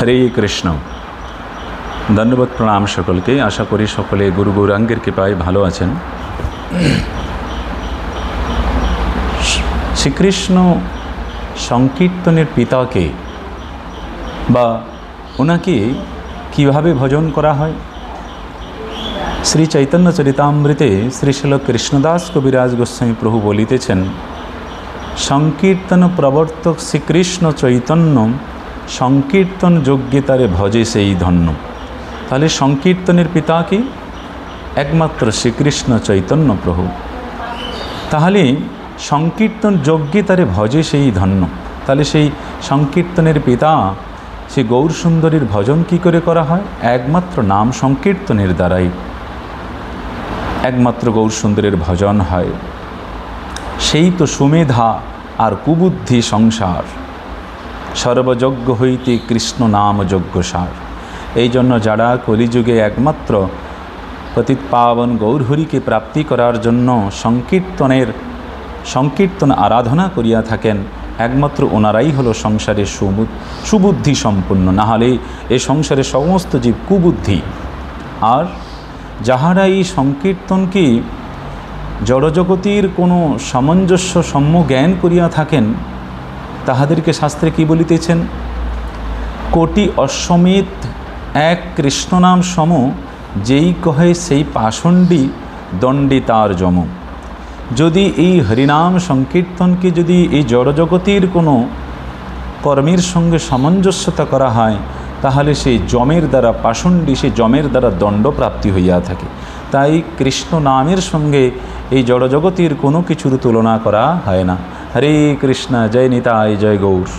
হরে কৃষ্ণ। ধন্যবাদ, প্রণাম সকলকে। আশা করি সকলে গুরু গৌরাঙ্গের কৃপায় ভালো আছেন। শ্রীকৃষ্ণ সংকীর্তনের পিতাকে বা ওনাকে কীভাবে ভজন করা হয়, শ্রী চৈতন্য চরিতামৃতে শ্রীশিল কৃষ্ণদাস কবিরাজ গোস্বামী প্রভু বলিতেছেন, সংকীর্তন প্রবর্তক শ্রীকৃষ্ণ চৈতন্য সংকীর্তন যোগ্যতারে ভজে সেই ধন্য। তাহলে সংকীর্তনের পিতা কি? একমাত্র শ্রীকৃষ্ণ চৈতন্য প্রভু। তাহলে সংকীর্তন যোগ্যতারে ভজে সেই ধন্য। তাহলে সেই সংকীর্তনের পিতা সেই গৌর সুন্দরীর ভজন কি করে করা হয়? একমাত্র নাম সংকীর্তনের দ্বারাই একমাত্র গৌর সুন্দরের ভজন হয়। সেই তো সুমেধা আর কুবুদ্ধি সংসার, সর্বযজ্ঞ হইতে কৃষ্ণ নাম যজ্ঞসার। এই জন্য যারা কলিযুগে একমাত্র পতিত পাবন গৌরহরিকে প্রাপ্তি করার জন্য সংকীর্তন আরাধনা করিয়া থাকেন, একমাত্র ওনারাই হলো সংসারে সুবুদ্ধি সম্পন্ন। না হলে এই সংসারে সমস্ত জীব কুবুদ্ধি। আর যাহারা এই সংকীর্তনকে জড়জগতির কোনো সামঞ্জস্য সম্য জ্ঞান করিয়া থাকেন, তাহাদেরকে শাস্ত্রে কি বলিতেছেন? কোটি অশ্বমেধ এক কৃষ্ণনাম সম, যেই কহে সেই পাষণ্ডী দণ্ডে তার যম। যদি এই হরিনাম সংকীর্তনকে যদি এই জড়জগতির কোনো কর্মের সঙ্গে সামঞ্জস্যতা করা হয়, তাহলে সেই যমের দ্বারা পাষণ্ডী, সেই যমের দ্বারা দণ্ডপ্রাপ্তি হইয়া থাকে। তাই কৃষ্ণ নামের সঙ্গে এই জড়জগতির কোনো কিছুর তুলনা করা হয় না। হরে কৃষ্ণ, জয় নিতাই, জয় গৌর।